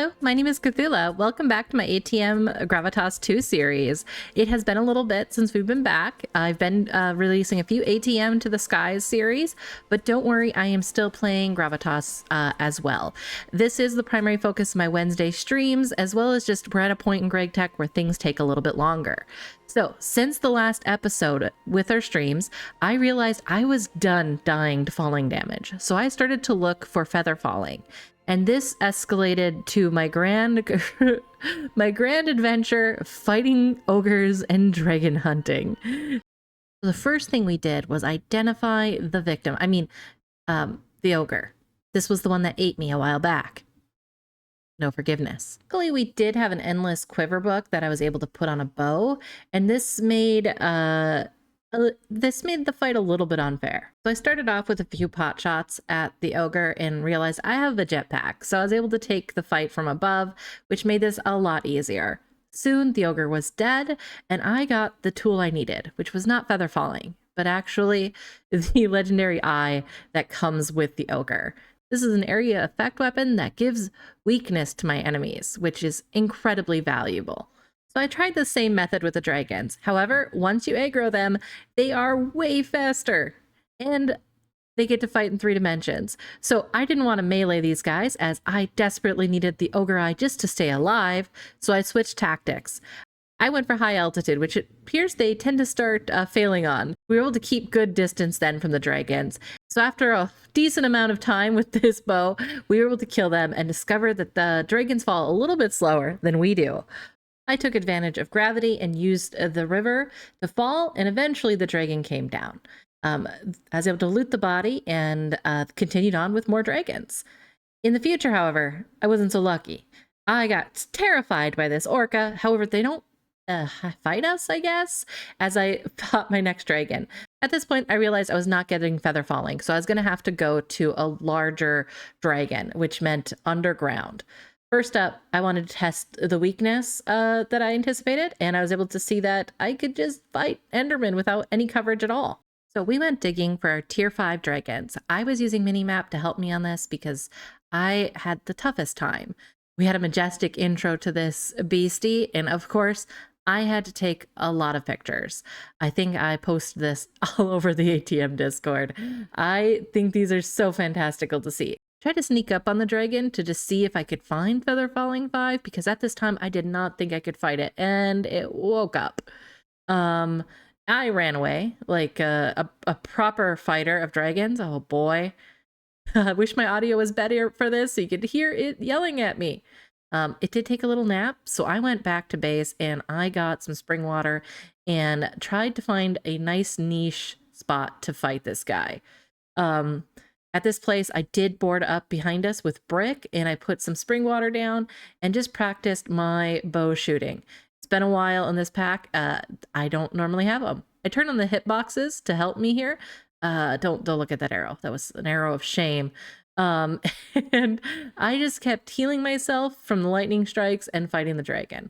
Hello, my name is Cthulha. Welcome back to my ATM Gravitas 2 series. It has been a little bit since we've been back. I've been releasing a few ATM to the Skies series, but don't worry, I am still playing Gravitas as well. This is the primary focus of my Wednesday streams, as well as just we're at a point in Gregtech where things take a little bit longer. So since the last episode with our streams, I realized I was done dying to falling damage. So I started to look for feather falling. And this escalated to my grand adventure fighting ogres and dragon hunting. The first thing we did was identify the victim. The ogre. This was the one that ate me a while back. No forgiveness. Luckily, we did have an endless quiver book that I was able to put on a bow, and this made the fight a little bit unfair. So I started off with a few pot shots at the ogre and realized I have a jetpack, so I was able to take the fight from above, which made this a lot easier. Soon the ogre was dead, and I got the tool I needed, which was not feather falling, but actually the legendary eye that comes with the ogre. This is an area effect weapon that gives weakness to my enemies, which is incredibly valuable. So I tried the same method with the dragons. However, once you aggro them, they are way faster and they get to fight in 3 dimensions. So I didn't want to melee these guys as I desperately needed the ogre eye just to stay alive. So I switched tactics. I went for high altitude, which it appears they tend to start failing on. We were able to keep good distance then from the dragons. So after a decent amount of time with this bow, we were able to kill them and discover that the dragons fall a little bit slower than we do. I took advantage of gravity and used the river to fall, and eventually the dragon came down. I was able to loot the body and continued on with more dragons. In the future, however, I wasn't so lucky. I got terrified by this orca. However, they don't fight us, I guess, as I fought my next dragon. At this point, I realized I was not getting feather falling, so I was going to have to go to a larger dragon, which meant underground. First up, I wanted to test the weakness that I anticipated, and I was able to see that I could just fight Enderman without any coverage at all. So we went digging for our tier 5 dragons. I was using Minimap to help me on this because I had the toughest time. We had a majestic intro to this beastie, and of course, I had to take a lot of pictures. I think I posted this all over the ATM Discord. I think these are so fantastical to see. Tried to sneak up on the dragon to just see if I could find Feather Falling 5, because at this time I did not think I could fight it, and it woke up. I ran away like a proper fighter of dragons. Oh boy. I wish my audio was better for this so you could hear it yelling at me. It did take a little nap, so I went back to base and I got some spring water and tried to find a nice niche spot to fight this guy. At this place, I did board up behind us with brick, and I put some spring water down and just practiced my bow shooting. It's been a while in this pack. I don't normally have them. I turned on the hitboxes to help me here. Don't look at that arrow. That was an arrow of shame. And I just kept healing myself from the lightning strikes and fighting the dragon.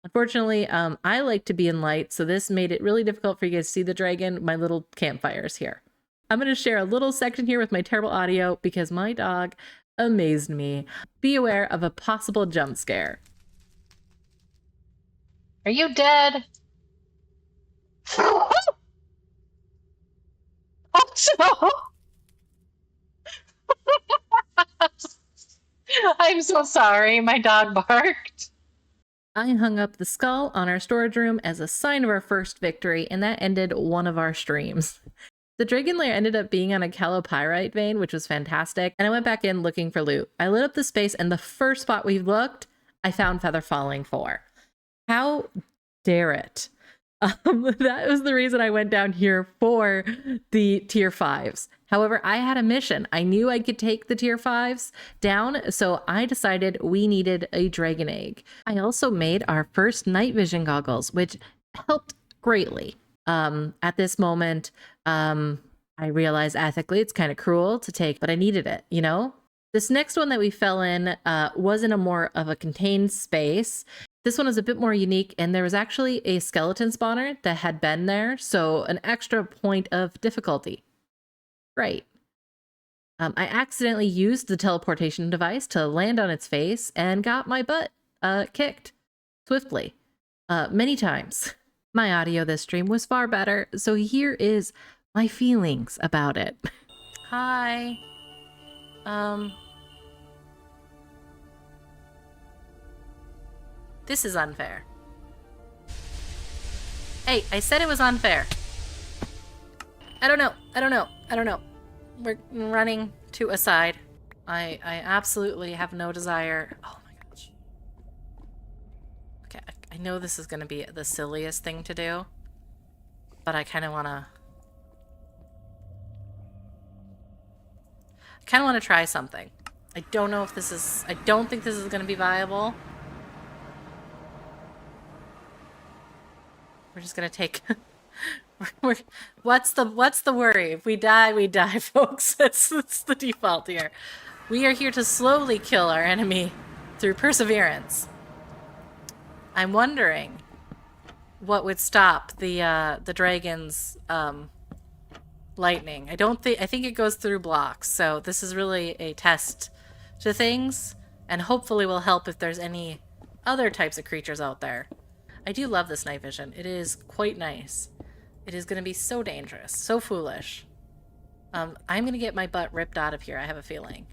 Unfortunately, I like to be in light, so this made it really difficult for you guys to see the dragon. My little campfires here. I'm going to share a little section here with my terrible audio because my dog amazed me. Be aware of a possible jump scare. Are you dead? Oh no! I'm so sorry, my dog barked. I hung up the skull on our storage room as a sign of our first victory, and that ended one of our streams. The dragon lair ended up being on a calopyrite vein, which was fantastic, and I went back in looking for loot. I lit up the space, and the first spot we looked, I found Feather Falling 4. How dare it? That was the reason I went down here for the tier 5s. However, I had a mission. I knew I could take the tier 5s down, so I decided we needed a dragon egg. I also made our first night vision goggles, which helped greatly. At this moment, I realized ethically it's kind of cruel to take, but I needed it, you know? This next one that we fell in was in a more of a contained space. This one was a bit more unique, and there was actually a skeleton spawner that had been there, so an extra point of difficulty. Great. I accidentally used the teleportation device to land on its face and got my butt kicked swiftly many times. My audio this stream was far better, so here is my feelings about it. Hi. This is unfair. Hey, I said it was unfair. I don't know. We're running to a side. I absolutely have no desire. Oh my gosh. Okay, I know this is going to be the silliest thing to do, but I kind of want to try something. I don't know if this is... I don't think this is going to be viable. We're just going to take... What's the worry? If we die, folks. That's the default here. We are here to slowly kill our enemy through perseverance. I'm wondering what would stop the dragon's lightning. I think it goes through blocks, so this is really a test to things, and hopefully will help if there's any other types of creatures out there. I do love this night vision. It is quite nice. It is going to be so dangerous, so foolish. I'm going to get my butt ripped out of here, I have a feeling.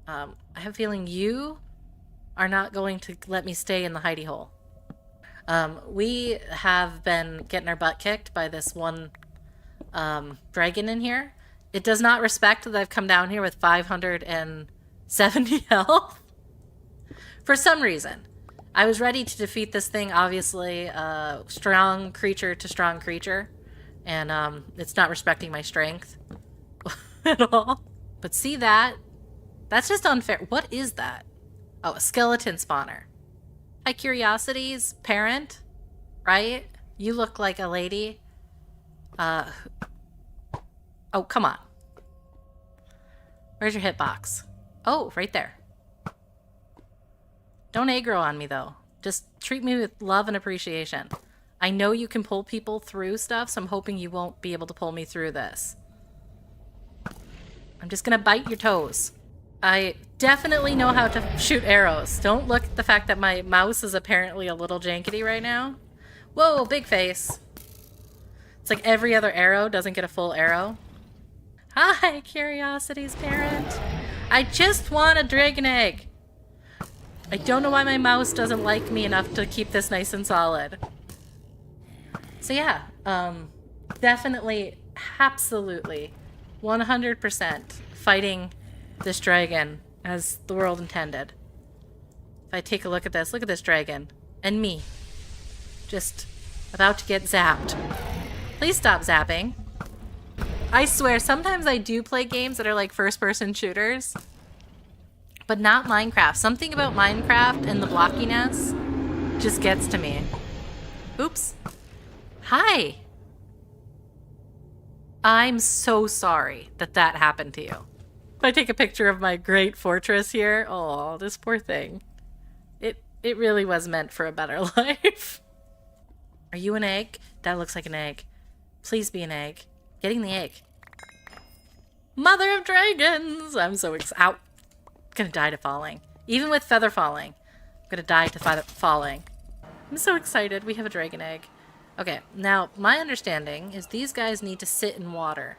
I have a feeling you are not going to let me stay in the hidey hole. We have been getting our butt kicked by this one dragon in here. It does not respect that I've come down here with 570 health. For some reason. I was ready to defeat this thing, obviously. Strong creature to strong creature. And it's not respecting my strength at all. But see that? That's just unfair. What is that? Oh, a skeleton spawner. Hi, Curiosity's parent, right? You look like a lady. Oh, come on. Where's your hitbox? Oh, right there. Don't aggro on me, though. Just treat me with love and appreciation. I know you can pull people through stuff, so I'm hoping you won't be able to pull me through this. I'm just gonna bite your toes. I definitely know how to shoot arrows. Don't look at the fact that my mouse is apparently a little jankety right now. Whoa, big face. It's like every other arrow doesn't get a full arrow. Hi, Curiosity's parent. I just want a dragon egg. I don't know why my mouse doesn't like me enough to keep this nice and solid. So yeah, definitely, absolutely, 100% fighting this dragon as the world intended. If I take a look at this dragon, and me, just about to get zapped. Please stop zapping. I swear, sometimes I do play games that are like first-person shooters, but not Minecraft. Something about Minecraft and the blockiness just gets to me. Oops. Hi. I'm so sorry that happened to you. If I take a picture of my great fortress here, oh, this poor thing. It really was meant for a better life. Are you an egg? That looks like an egg. Please be an egg. Getting the egg. Mother of dragons! I'm so excited. Ow. I'm gonna die to falling. Even with feather falling. I'm gonna die to falling. I'm so excited. We have a dragon egg. Okay, now, my understanding is these guys need to sit in water.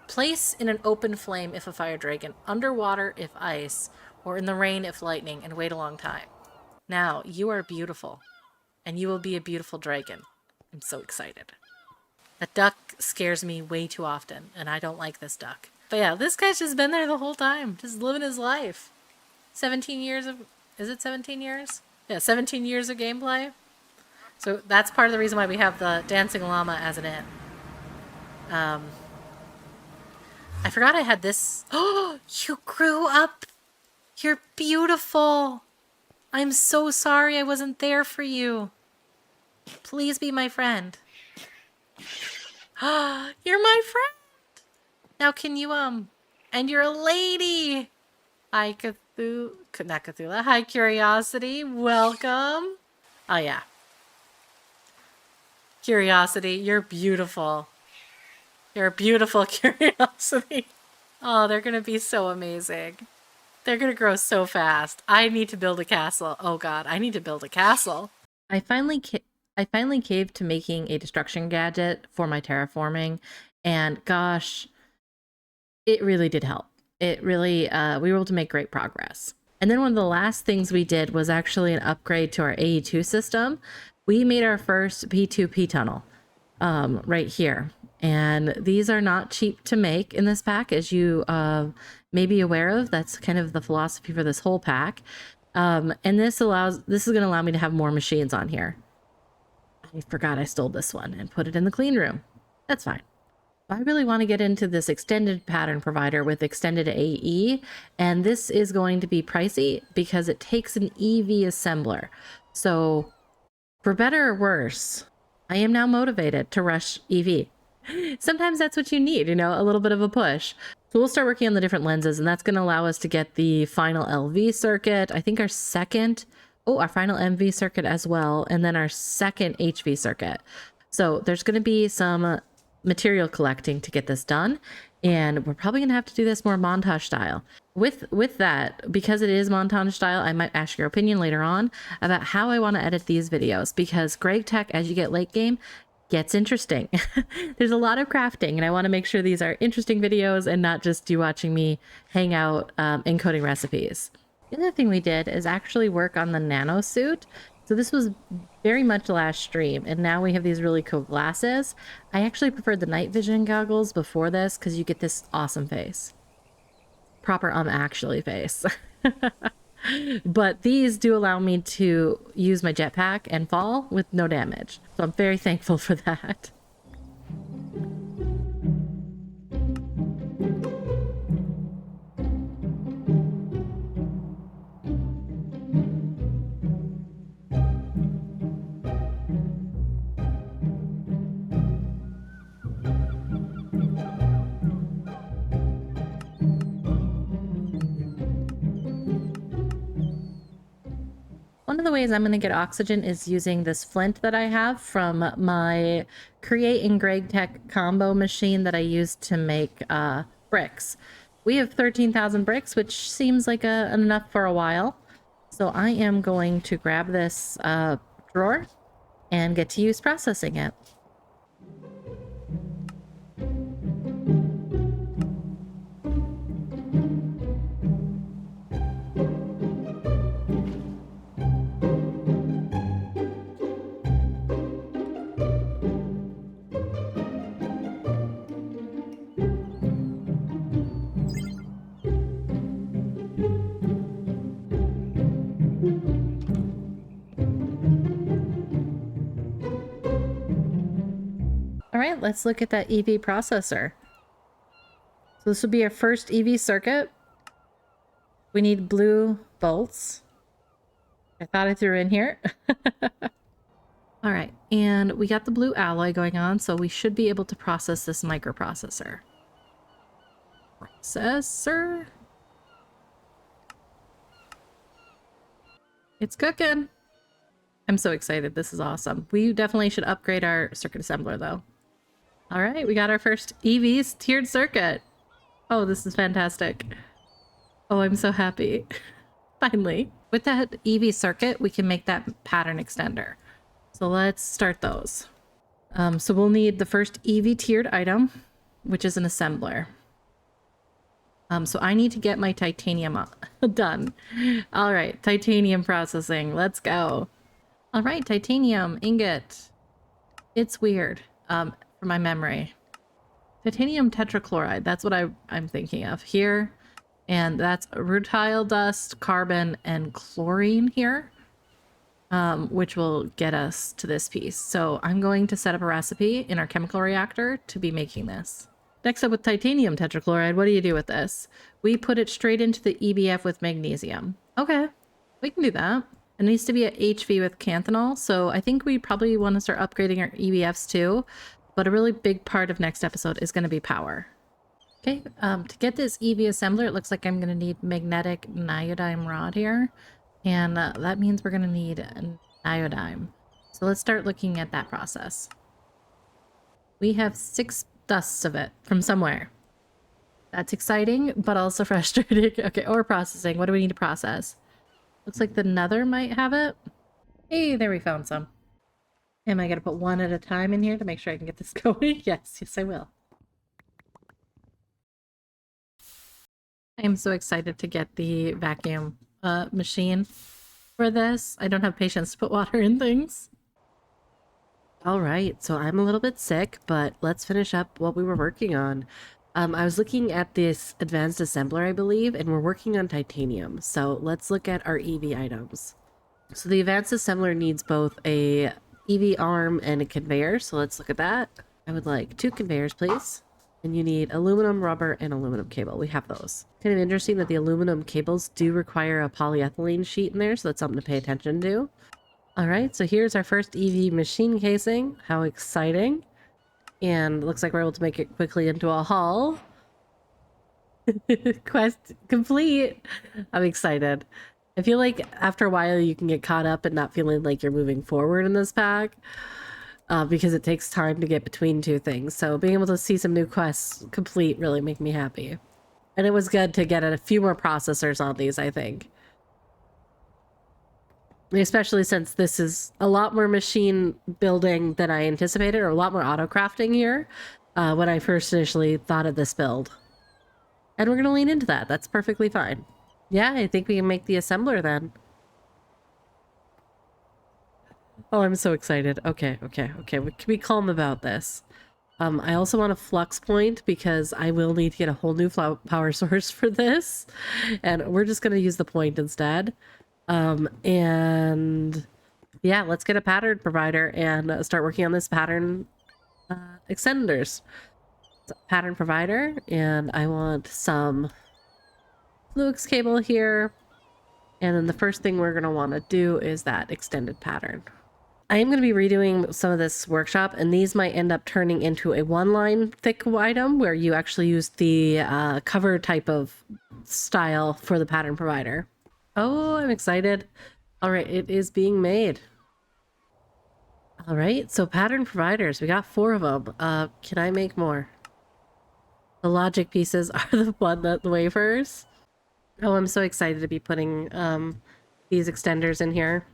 Place in an open flame if a fire dragon, underwater if ice, or in the rain if lightning, and wait a long time. Now, you are beautiful, and you will be a beautiful dragon. I'm so excited. That duck scares me way too often, and I don't like this duck. But yeah, this guy's just been there the whole time, just living his life. 17 years of... Is it 17 years? Yeah, 17 years of gameplay. So that's part of the reason why we have the dancing llama as an inn. I forgot I had this. Oh, you grew up. You're beautiful. I'm so sorry I wasn't there for you. Please be my friend. You're my friend. Now can you, and you're a lady. Hi, not Cthulha. Hi, Curiosity. Welcome. Oh, yeah. Curiosity, you're beautiful. You're a beautiful Curiosity. Oh, they're going to be so amazing. They're going to grow so fast. I need to build a castle. Oh god, I need to build a castle. I finally caved to making a destruction gadget for my terraforming, and gosh, it really did help. It really we were able to make great progress. And then one of the last things we did was actually an upgrade to our AE2 system. We made our first P2P tunnel right here. And these are not cheap to make in this pack, as you may be aware of. That's kind of the philosophy for this whole pack. And this is going to allow me to have more machines on here. I forgot I stole this one and put it in the clean room. That's fine. I really want to get into this extended pattern provider with extended AE, and this is going to be pricey because it takes an EV assembler. So for better or worse, I am now motivated to rush EV. Sometimes that's what you need, a little bit of a push. So we'll start working on the different lenses, and that's going to allow us to get the final LV circuit. I think our final MV circuit as well, and then our second HV circuit. So there's going to be some material collecting to get this done, and we're probably going to have to do this more montage style. With that, because it is montage style, I might ask your opinion later on about how I want to edit these videos, because Gregtech, as you get late game, gets interesting. There's a lot of crafting, and I want to make sure these are interesting videos and not just you watching me hang out encoding recipes. The other thing we did is actually work on the nano suit. So this was very much last stream, and now we have these really cool glasses. I actually preferred the night vision goggles before this because you get this awesome face. Proper actually face. But these do allow me to use my jetpack and fall with no damage. So I'm very thankful for that. One of the ways I'm going to get oxygen is using this flint that I have from my Create in Gregtech combo machine that I used to make bricks. We have 13,000 bricks, which seems like enough for a while. So I am going to grab this drawer and get to use processing it. All right, let's look at that EV processor. So this will be our first EV circuit. We need blue bolts. I thought I threw in here. All right, and we got the blue alloy going on, so we should be able to process this microprocessor. Processor. It's cooking. I'm so excited. This is awesome. We definitely should upgrade our circuit assembler, though. All right, we got our first EV's tiered circuit. Oh, this is fantastic. Oh, I'm so happy. Finally. With that EV circuit, we can make that pattern extender. So let's start those. So we'll need the first EV tiered item, which is an assembler. So I need to get my titanium done. All right, titanium processing. Let's go. All right, titanium ingot. It's weird. For my memory. Titanium tetrachloride. That's what I'm thinking of here. And that's rutile dust, carbon, and chlorine here. Which will get us to this piece. So I'm going to set up a recipe in our chemical reactor to be making this. Next up with titanium tetrachloride, what do you do with this? We put it straight into the EBF with magnesium. Okay, we can do that. It needs to be a HV with canthanol, so I think we probably want to start upgrading our EBFs too, but a really big part of next episode is going to be power. Okay, to get this EV assembler, it looks like I'm going to need magnetic neodyme rod here. And that means we're going to need neodyme. So let's start looking at that process. We have 6 dusts of it from somewhere. That's exciting, but also frustrating. Okay, ore processing. What do we need to process? Looks like the nether might have it. Hey, there we found some. Am I gonna put one at a time in here to make sure I can get this going? Yes, I will. I am so excited to get the vacuum machine for this. I don't have patience to put water in things. All right, so I'm a little bit sick, but let's finish up what we were working on. I was looking at this advanced assembler, I believe, and we're working on titanium. So let's look at our EV items. So the advanced assembler needs both a EV arm and a conveyor, so let's look at that. I would like 2 conveyors, please. And you need aluminum, rubber, and aluminum cable. We have those. Kind of interesting that the aluminum cables do require a polyethylene sheet in there, so that's something to pay attention to. All right, so here's our first EV machine casing. How exciting. And looks like we're able to make it quickly into a hull. Quest complete. I'm excited. I feel like after a while you can get caught up and not feeling like you're moving forward in this pack. Because it takes time to get between 2 things. So being able to see some new quests complete really make me happy. And it was good to get a few more processors on these, I think. Especially since this is a lot more machine building than I anticipated, or a lot more auto crafting here when I first initially thought of this build. And we're going to lean into that. That's perfectly fine. Yeah, I think we can make the assembler then. Oh, I'm so excited. Okay. We can be calm about this. I also want a flux point because I will need to get a whole new power source for this. And we're just going to use the point instead. And yeah, let's get a pattern provider and start working on this pattern extenders. So, pattern provider, and I want some flux cable here. And then the first thing we're going to want to do is that extended pattern. I am going to be redoing some of this workshop, and these might end up turning into a 1-line thick item where you actually use the cover type of style for the pattern provider. Oh, I'm excited. All right, it is being made. All right, so pattern providers, we got 4 of them. Can I make more? The logic pieces are the wafers. Oh, I'm so excited to be putting these extenders in here.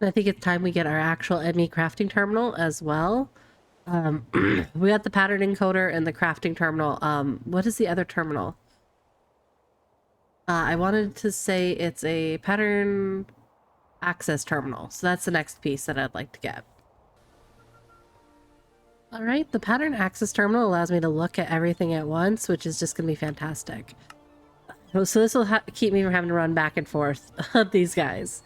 I think it's time we get our actual enemy crafting terminal as well. We got the pattern encoder and the crafting terminal. What is the other terminal? I wanted to say it's a pattern access terminal. So that's the next piece that I'd like to get. All right, the pattern access terminal allows me to look at everything at once, which is just going to be fantastic. So this will keep me from having to run back and forth on these guys.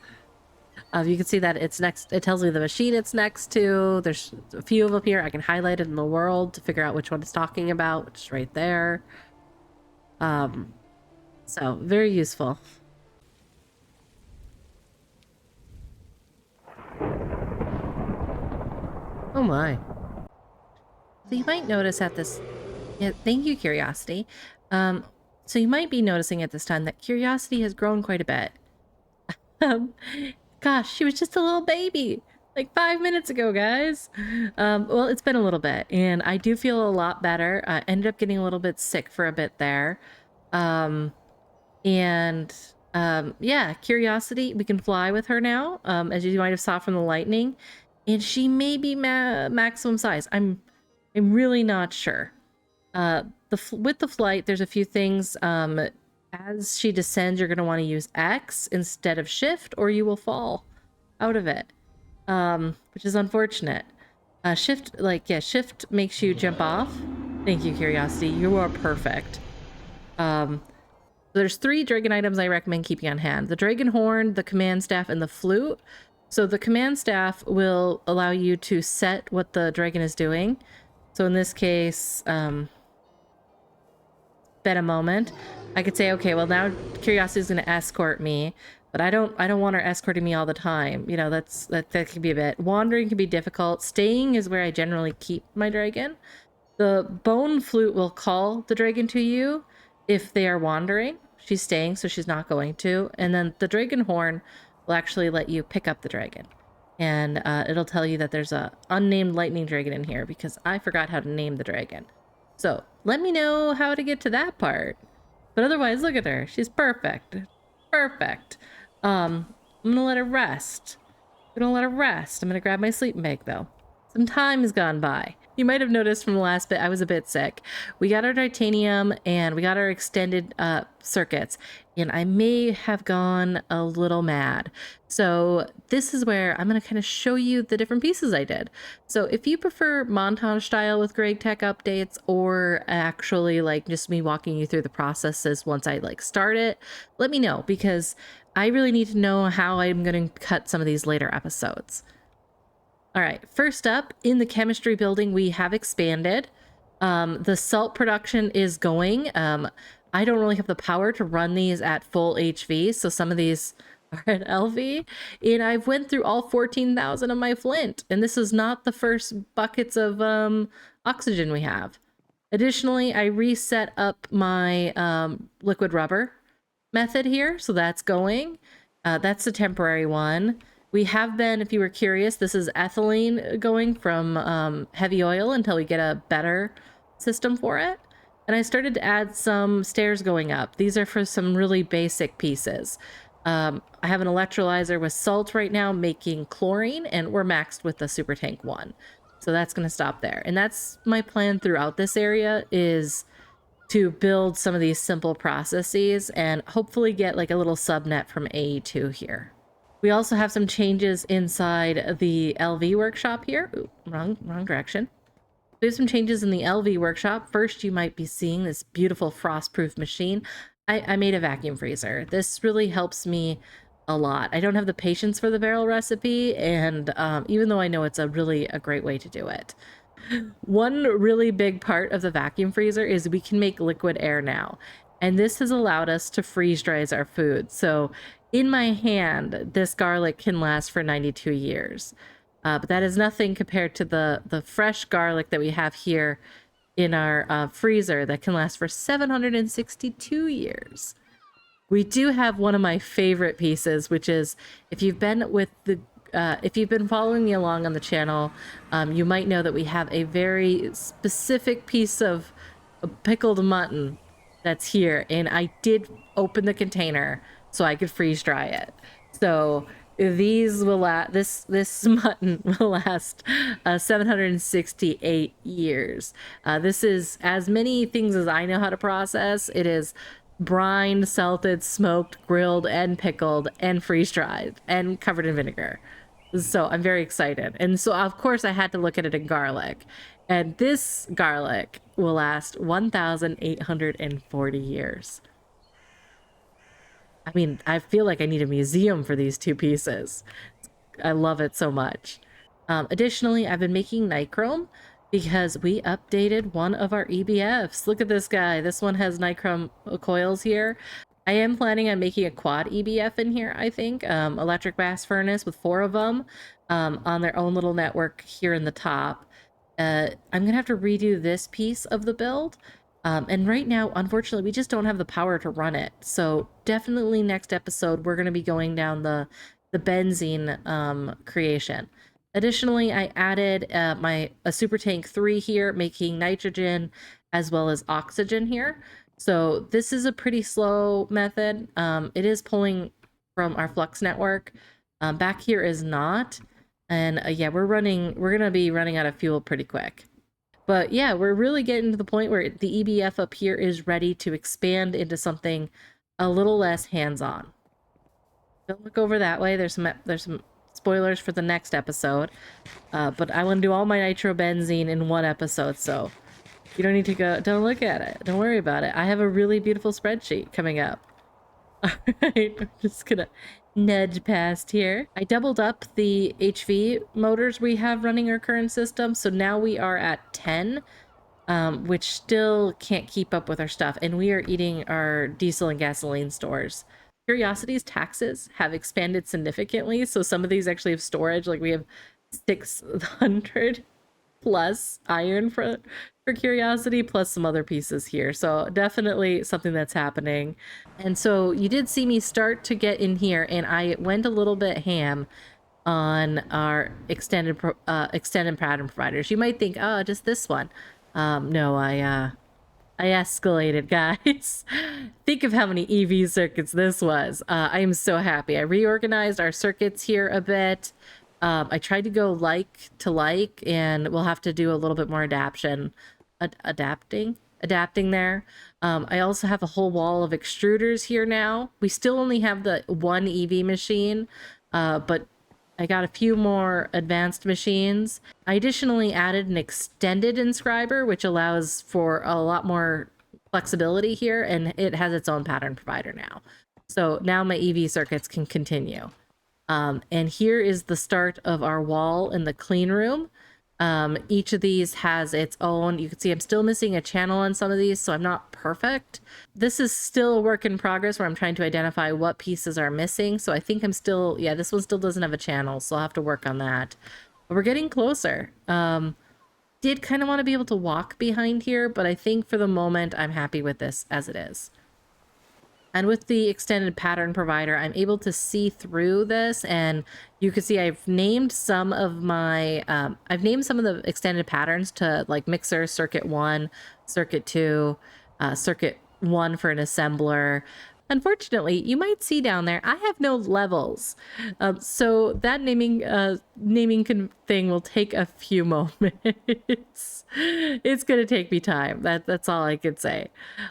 You can see that it's next. It tells me the machine it's next to. There's a few of them here. I can highlight it in the world to figure out which one it's talking about, which is right there. So very useful. Oh my. So you might notice at this, yeah, thank you, Curiosity. So you might be noticing at this time that Curiosity has grown quite a bit. Gosh, she was just a little baby like 5 minutes ago, guys. Well, it's been a little bit, and I do feel a lot better. I ended up getting a little bit sick for a bit there. Yeah, Curiosity, we can fly with her now, as you might have saw from the lightning, and she may be maximum size. I'm really not sure. With the flight, there's a few things. As she descends, you're going to want to use X instead of Shift, or you will fall out of it, which is unfortunate. Shift makes you jump off. Thank you, Curiosity. You are perfect. There's 3 dragon items I recommend keeping on hand: the dragon horn, the command staff, and the flute. So the command staff will allow you to set what the dragon is doing. So in this case, been a moment. I could say, okay, well now Curiosity is going to escort me, but I don't want her escorting me all the time. You know, that can be a bit. Wandering can be difficult. Staying is where I generally keep my dragon. The bone flute will call the dragon to you if they are wandering. She's staying, so she's not going to. And then the dragon horn will actually let you pick up the dragon. And it'll tell you that there's a unnamed lightning dragon in here because I forgot how to name the dragon. So let me know how to get to that part. But otherwise, look at her. She's perfect. Perfect. I'm gonna let her rest. I'm gonna let her rest. I'm gonna grab my sleeping bag though. Some time has gone by. You might have noticed from the last bit I was a bit sick. We got our titanium and we got our extended circuits, and I may have gone a little mad. So this is where I'm going to kind of show you the different pieces I did. So if you prefer montage style with Gregtech updates, or actually like just me walking you through the processes once I like start it, let me know, because I really need to know how I'm going to cut some of these later episodes. All right, first up, in the chemistry building, we have expanded. The salt production is going. I don't really have the power to run these at full HV, so some of these are at LV. And I've went through all 14,000 of my flint, and this is not the first buckets of oxygen we have. Additionally, I reset up my liquid rubber method here, so that's going. That's a temporary one. We have been, if you were curious, this is ethylene going from heavy oil until we get a better system for it. And I started to add some stairs going up. These are for some really basic pieces. I have an electrolyzer with salt right now making chlorine, and we're maxed with the super tank 1. So that's going to stop there. And that's my plan throughout this area, is to build some of these simple processes and hopefully get like a little subnet from AE2 here. We also have some changes inside the LV workshop here. Ooh, wrong direction. We have some changes in the LV workshop. First, you might be seeing this beautiful frost-proof machine. I made a vacuum freezer. This really helps me a lot. I don't have the patience for the barrel recipe, and even though I know it's a great way to do it. One really big part of the vacuum freezer is we can make liquid air now, and this has allowed us to freeze dry our food. So in my hand, this garlic can last for 92 years. But that is nothing compared to the fresh garlic that we have here in our freezer that can last for 762 years. We do have one of my favorite pieces, which is, if you've been following me along on the channel, you might know that we have a very specific piece of pickled mutton that's here, and I did open the container so I could freeze dry it. So these will last. This mutton will last 768 years. This is as many things as I know how to process. It is brined, salted, smoked, grilled, and pickled, and freeze dried, and covered in vinegar. So I'm very excited. And so of course I had to look at it in garlic. And this garlic will last 1,840 years. I mean, I feel like I need a museum for these two pieces. I love it so much. Additionally, I've been making nichrome because we updated one of our EBFs. Look at this guy. This one has nichrome coils here. I am planning on making a quad EBF in here, I think. Electric blast furnace with 4 of them on their own little network here in the top. I'm going to have to redo this piece of the build. And right now, unfortunately, we just don't have the power to run it. So definitely next episode, we're going to be going down the benzene creation. Additionally, I added a super tank 3 here, making nitrogen as well as oxygen here. So this is a pretty slow method. It is pulling from our flux network. Back here is not. And yeah, we're going to be running out of fuel pretty quick. But yeah, we're really getting to the point where the EBF up here is ready to expand into something a little less hands-on. Don't look over that way. There's some spoilers for the next episode. But I want to do all my nitrobenzene in one episode, so you don't need to go. Don't look at it. Don't worry about it. I have a really beautiful spreadsheet coming up. All right, I'm just gonna nudge past here. I doubled up the HV motors we have running our current system, so now we are at 10, which still can't keep up with our stuff, and we are eating our diesel and gasoline stores. Curiosity's taxes have expanded significantly, so some of these actually have storage. Like we have 600 plus iron for Curiosity, plus some other pieces here. So definitely something that's happening. And so you did see me start to get in here, and I went a little bit ham on our extended pattern providers. You might think, oh, just this one. No, I escalated, guys. Think of how many EV circuits this was. I am so happy. I reorganized our circuits here a bit. I tried to go like to like, and we'll have to do a little bit more adapting there. I also have a whole wall of extruders here now. We still only have the one EV machine, but I got a few more advanced machines. I additionally added an extended inscriber, which allows for a lot more flexibility here, and it has its own pattern provider now. So now my EV circuits can continue. And here is the start of our wall in the clean room. Each of these has its own, you can see I'm still missing a channel on some of these, so I'm not perfect. This is still a work in progress where I'm trying to identify what pieces are missing. So I think I'm still, yeah, this one still doesn't have a channel, so I'll have to work on that. But we're getting closer. Did kind of want to be able to walk behind here, but I think for the moment I'm happy with this as it is. And with the extended pattern provider, I'm able to see through this, and you can see I've named some of my, I've named some of the extended patterns to like mixer, circuit 1, circuit 2, circuit 1 for an assembler. Unfortunately, you might see down there, I have no levels. So that naming thing will take a few moments. It's going to take me time. That's all I can say.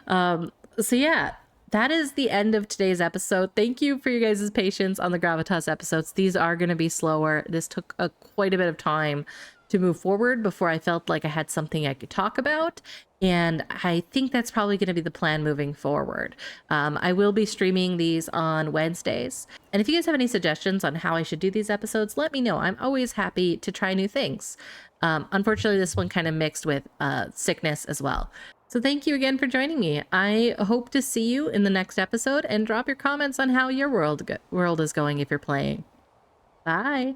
So yeah, that is the end of today's episode. Thank you for your guys' patience on the Gravitas episodes. These are going to be slower. This took quite a bit of time to move forward before I felt like I had something I could talk about. And I think that's probably going to be the plan moving forward. I will be streaming these on Wednesdays. And if you guys have any suggestions on how I should do these episodes, let me know. I'm always happy to try new things. Unfortunately, this one kind of mixed with sickness as well. So thank you again for joining me. I hope to see you in the next episode, and drop your comments on how your world is going if you're playing. Bye.